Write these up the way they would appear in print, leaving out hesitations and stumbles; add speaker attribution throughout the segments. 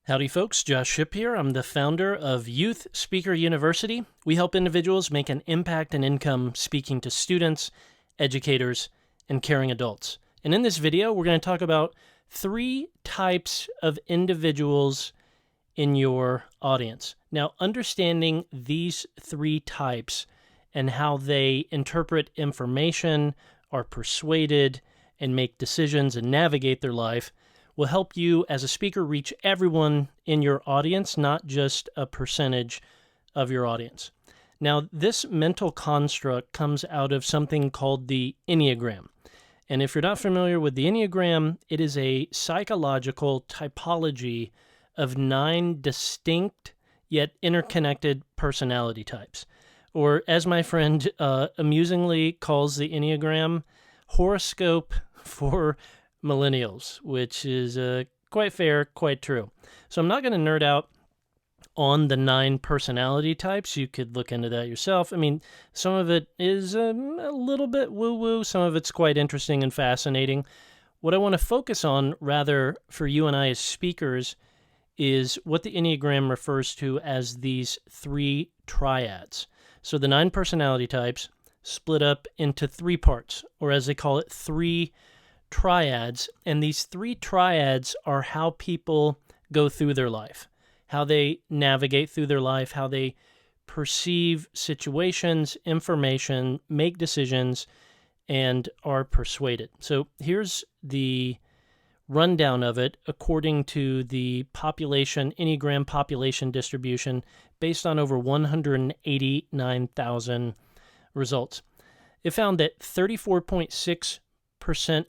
Speaker 1: Howdy folks, Josh Shipp here. I'm the founder of Youth Speaker University. We help individuals make an impact and income speaking to students, educators, and caring adults. And in this video, we're going to talk about 3 types of individuals in your audience. Now, understanding these 3 types and how they interpret information, are persuaded, and make decisions and navigate their life will help you as a speaker reach everyone in your audience, not just a percentage of your audience. Now, this mental construct comes out of something called the Enneagram. And if you're not familiar with the Enneagram, it is a psychological typology of 9 distinct yet interconnected personality types. Or as my friend amusingly calls the Enneagram, horoscope for millennials, which is quite fair, quite true. So I'm not going to nerd out on the 9 personality types. You could look into that yourself. I mean, some of it is a little bit woo-woo. Some of it's quite interesting and fascinating. What I want to focus on, rather, for you and I as speakers, is what the Enneagram refers to as these 3 triads. So the 9 personality types split up into 3 parts, or as they call it, 3 triads, and these 3 triads are how people go through their life, how they navigate through their life, how they perceive situations, information, make decisions, and are persuaded. So here's the rundown of it according to the population, Enneagram population distribution, based on over 189,000 results. It found that 34.6%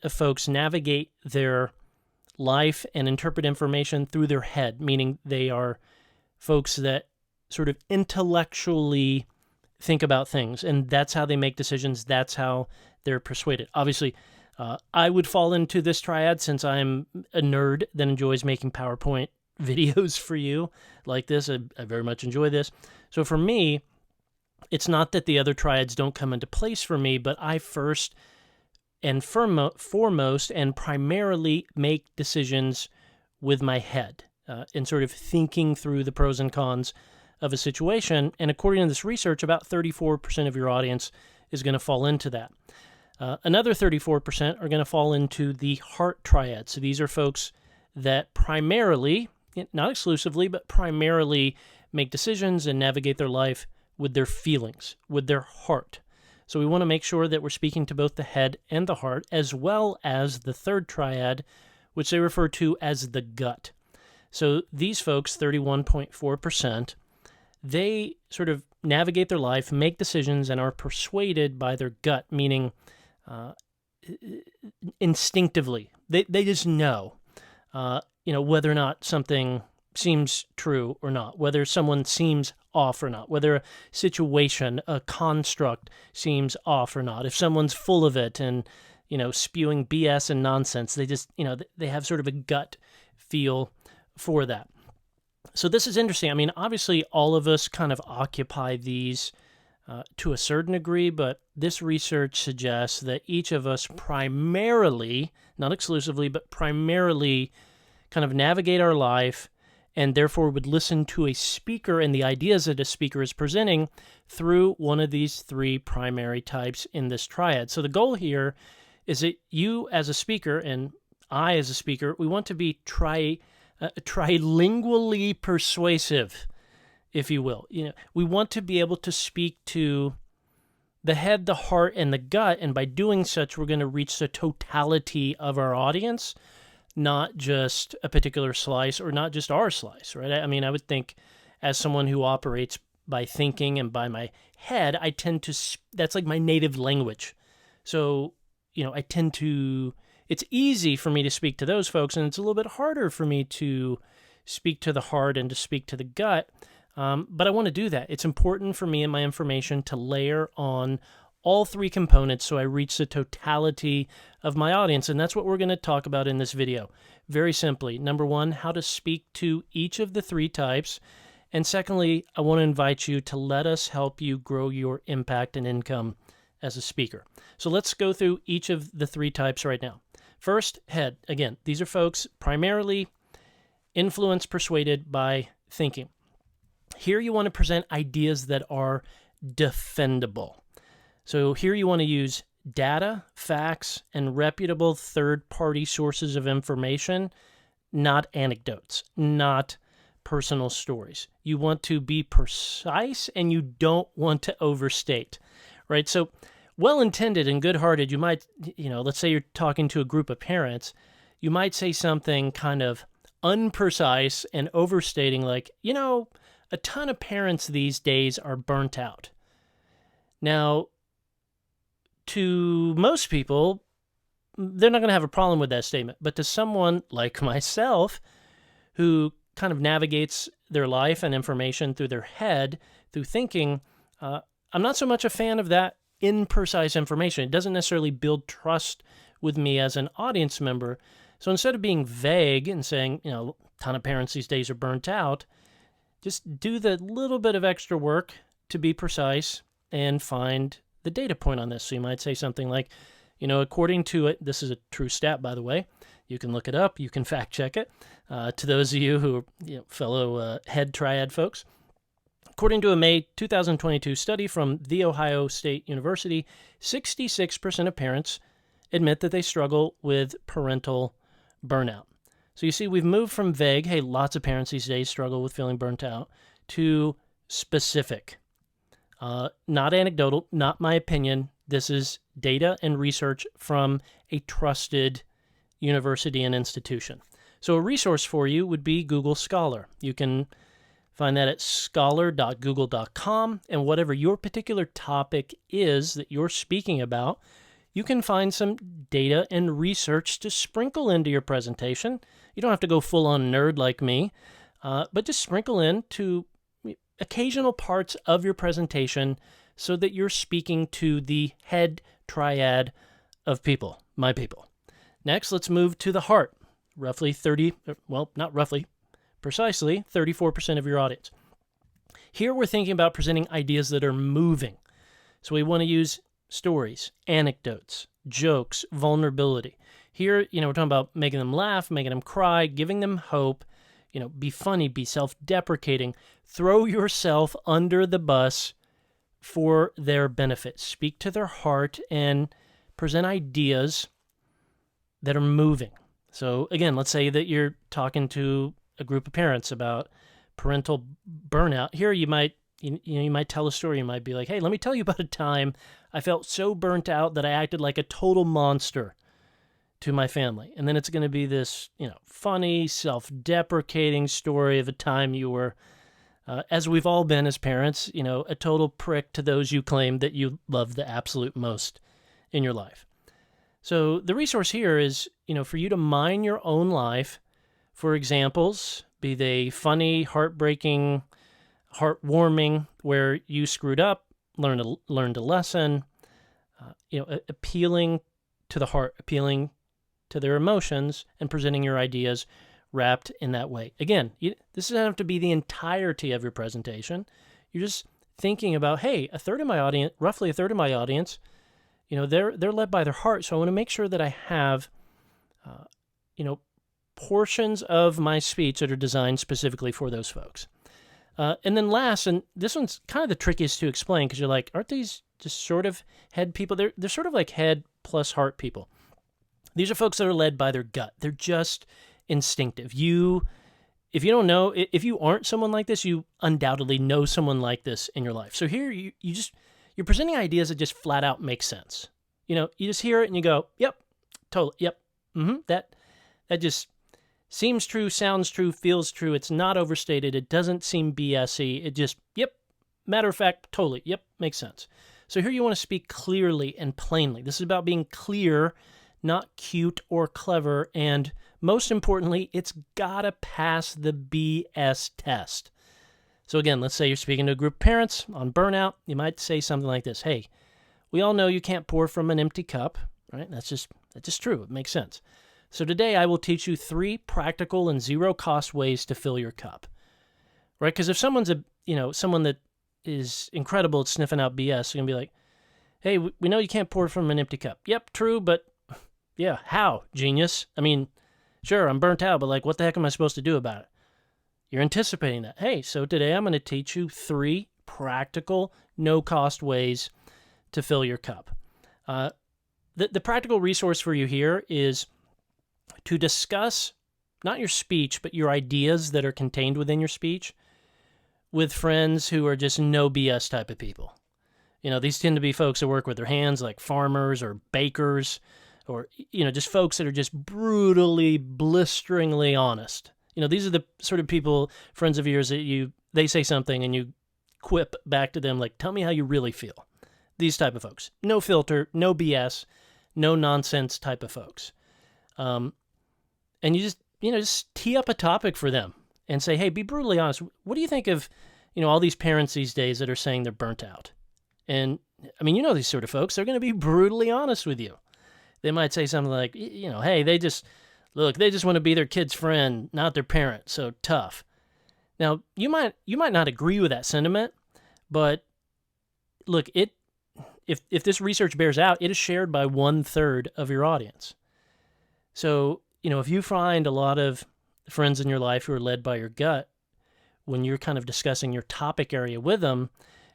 Speaker 1: of folks navigate their life and interpret information through their head, meaning they are folks that sort of intellectually think about things, and that's how they make decisions, that's how they're persuaded. Obviously, I would fall into this triad since I'm a nerd that enjoys making PowerPoint videos for you like this. I very much enjoy this. So for me, it's not that the other triads don't come into place for me, but I first and foremost and primarily make decisions with my head and sort of thinking through the pros and cons of a situation. And according to this research, about 34% of your audience is going to fall into that. Another 34% are going to fall into the heart triad. So these are folks that primarily, not exclusively, but primarily make decisions and navigate their life with their feelings, with their heart. So we want to make sure that we're speaking to both the head and the heart, as well as the third triad, which they refer to as the gut. So these folks, 31.4%, they sort of navigate their life, make decisions, and are persuaded by their gut, meaning instinctively. They just know, whether or not something seems true or not, whether someone seems off or not, whether a situation, a construct seems off or not. If someone's full of it and, spewing BS and nonsense, they just, they have sort of a gut feel for that. So this is interesting. I mean, obviously all of us kind of occupy these to a certain degree, but this research suggests that each of us primarily, not exclusively, but primarily kind of navigate our life and therefore would listen to a speaker and the ideas that a speaker is presenting through one of these 3 primary types in this triad. So the goal here is that you as a speaker and I as a speaker, we want to be trilingually persuasive, if you will. We want to be able to speak to the head, the heart, and the gut, and by doing such, we're going to reach the totality of our audience, not just a particular slice or not just our slice, right? I mean, I would think as someone who operates by thinking and by my head, I tend to, that's like my native language. So, it's easy for me to speak to those folks, and it's a little bit harder for me to speak to the heart and to speak to the gut. But I want to do that. It's important for me and my information to layer on all 3 components so I reach the totality of my audience. And that's what we're going to talk about in this video. Very simply, number 1, how to speak to each of the 3 types. And secondly, I want to invite you to let us help you grow your impact and income as a speaker. So let's go through each of the 3 types right now. First, head. Again, these are folks primarily influenced, persuaded by thinking. Here you want to present ideas that are defendable. So here you want to use data, facts, and reputable third-party sources of information, not anecdotes, not personal stories. You want to be precise, and you don't want to overstate, right? So well-intended and good-hearted, you might, let's say you're talking to a group of parents, you might say something kind of unprecise and overstating like, a ton of parents these days are burnt out. Now, to most people, they're not going to have a problem with that statement. But to someone like myself, who kind of navigates their life and information through their head, through thinking, I'm not so much a fan of that imprecise information. It doesn't necessarily build trust with me as an audience member. So instead of being vague and saying, a ton of parents these days are burnt out, just do the little bit of extra work to be precise and find the data point on this. So you might say something like, according to it, this is a true stat, by the way. You can look it up. You can fact check it. To those of you who are fellow head triad folks, according to a May 2022 study from The Ohio State University, 66% of parents admit that they struggle with parental burnout. So you see, we've moved from vague, hey, lots of parents these days struggle with feeling burnt out, to specific. Not anecdotal, not my opinion. This is data and research from a trusted university and institution. So a resource for you would be Google Scholar. You can find that at scholar.google.com, and whatever your particular topic is that you're speaking about, you can find some data and research to sprinkle into your presentation. You don't have to go full-on nerd like me, but just sprinkle in to occasional parts of your presentation so that you're speaking to the head triad of people, my people. Next, let's move to the heart. Precisely 34% of your audience. Here we're thinking about presenting ideas that are moving. So we want to use stories, anecdotes, jokes, vulnerability. Here, we're talking about making them laugh, making them cry, giving them hope, be funny, be self-deprecating, throw yourself under the bus for their benefit. Speak to their heart and present ideas that are moving. So again, let's say that you're talking to a group of parents about parental burnout. Here you might tell a story. You might be like, hey, let me tell you about a time I felt so burnt out that I acted like a total monster to my family. And then it's going to be this, funny, self-deprecating story of a time you were, as we've all been as parents, a total prick to those you claim that you love the absolute most in your life. So the resource here is, for you to mine your own life for examples, be they funny, heartbreaking, heartwarming, where you screwed up, learned a lesson, appealing to the heart, appealing to their emotions, and presenting your ideas wrapped in that way. Again, this doesn't have to be the entirety of your presentation. You're just thinking about, hey, roughly a third of my audience, they're led by their heart, so I want to make sure that I have, portions of my speech that are designed specifically for those folks. And then last, and this one's kind of the trickiest to explain because you're like, aren't these just sort of head people? They're sort of like head plus heart people. These are folks that are led by their gut. They're just instinctive. If you don't know, if you aren't someone like this, you undoubtedly know someone like this in your life. So here you're presenting ideas that just flat out make sense. You just hear it and you go, yep, totally, yep, that just seems true, sounds true, feels true. It's not overstated. It doesn't seem BS-y. It just, yep, matter of fact, totally, yep, makes sense. So here you want to speak clearly and plainly. This is about being clear, not cute or clever, and most importantly, it's gotta pass the BS test. So again, let's say you're speaking to a group of parents on burnout. You might say something like this: hey, we all know you can't pour from an empty cup, right? That's just true. It makes sense. So today I will teach you 3 practical and zero-cost ways to fill your cup, right? Because if someone's someone that is incredible at sniffing out BS, they're gonna be like, hey, we know you can't pour from an empty cup. Yep, true, but yeah, how, genius? I mean, Sure, I'm burnt out, but like, what the heck am I supposed to do about it? You're anticipating that. Hey, so today I'm going to teach you 3 practical, no-cost ways to fill your cup. The practical resource for you here is to discuss not your speech, but your ideas that are contained within your speech with friends who are just no BS type of people. You know, these tend to be folks that work with their hands, like farmers or bakers, or, you know, just folks that are just brutally, blisteringly honest. You know, these are the sort of people, friends of yours, that they say something and you quip back to them like, tell me how you really feel. These type of folks. No filter, no BS, no nonsense type of folks. And you just tee up a topic for them and say, hey, be brutally honest. What do you think of, all these parents these days that are saying they're burnt out? And, these sort of folks, they're going to be brutally honest with you. They might say something like, hey, they just want to be their kid's friend, not their parent, so tough. Now, you might not agree with that sentiment, but look, if this research bears out, it is shared by 1/3 of your audience. So, if you find a lot of friends in your life who are led by your gut, when you're kind of discussing your topic area with them,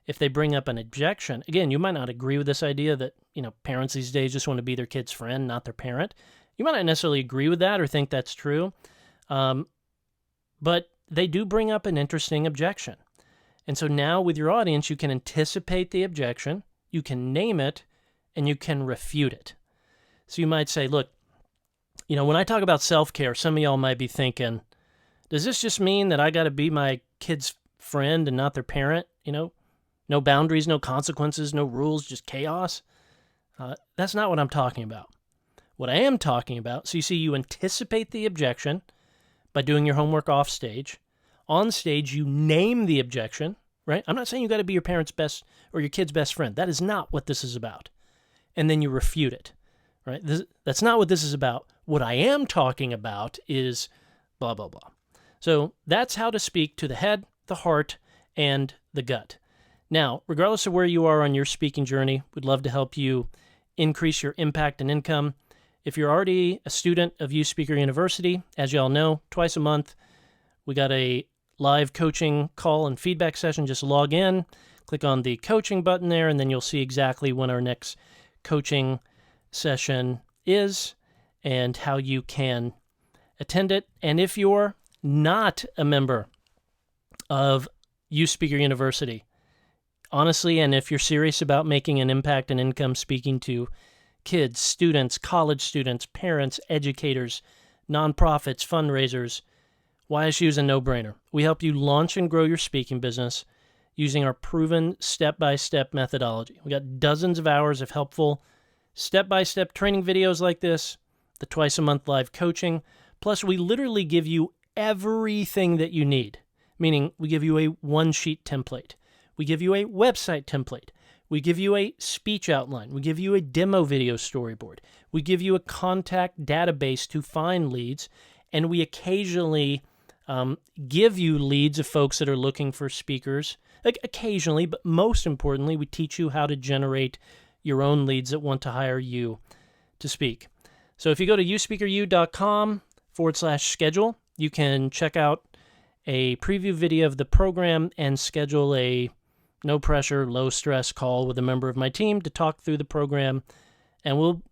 Speaker 1: if they bring up an objection, again, you might not agree with this idea that, parents these days just want to be their kid's friend, not their parent. You might not necessarily agree with that or think that's true, but they do bring up an interesting objection. And so now with your audience, you can anticipate the objection, you can name it, and you can refute it. So you might say, look, when I talk about self-care, some of y'all might be thinking, does this just mean that I got to be my kid's friend and not their parent? No boundaries, no consequences, no rules, just chaos? That's not what I'm talking about. What I am talking about, so you see, you anticipate the objection by doing your homework off stage. On stage, you name the objection, right? I'm not saying you got to be your parent's best or your kid's best friend. That is not what this is about. And then you refute it, right? That's not what this is about. What I am talking about is blah, blah, blah. So that's how to speak to the head, the heart, and the gut. Now, regardless of where you are on your speaking journey, we'd love to help you increase your impact and income. If you're already a student of Youth Speaker University, as you all know, twice a month, we got a live coaching call and feedback session. Just log in, click on the coaching button there, and then you'll see exactly when our next coaching session is and how you can attend it. And if you're not a member of Youth Speaker University, honestly, and if you're serious about making an impact and income speaking to kids, students, college students, parents, educators, nonprofits, fundraisers, YSU is a no-brainer. We help you launch and grow your speaking business using our proven step-by-step methodology. We got dozens of hours of helpful step-by-step training videos like this, the twice-a-month live coaching, plus we literally give you everything that you need, meaning we give you a one-sheet template. We give you a website template. We give you a speech outline. We give you a demo video storyboard. We give you a contact database to find leads, and we occasionally give you leads of folks that are looking for speakers. Like occasionally, but most importantly, we teach you how to generate your own leads that want to hire you to speak. So if you go to youspeakeru.com/schedule, you can check out a preview video of the program and schedule a no-pressure, low-stress call with a member of my team to talk through the program. And we'll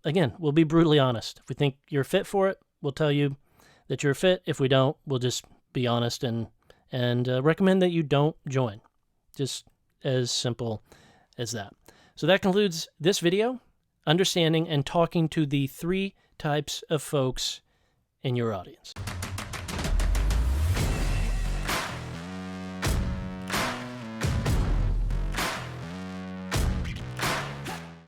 Speaker 1: be brutally honest. If we think you're fit for it, we'll tell you that you're fit. If we don't, we'll just be honest and recommend that you don't join. Just as simple as that. So that concludes this video, understanding and talking to the 3 types of folks in your audience.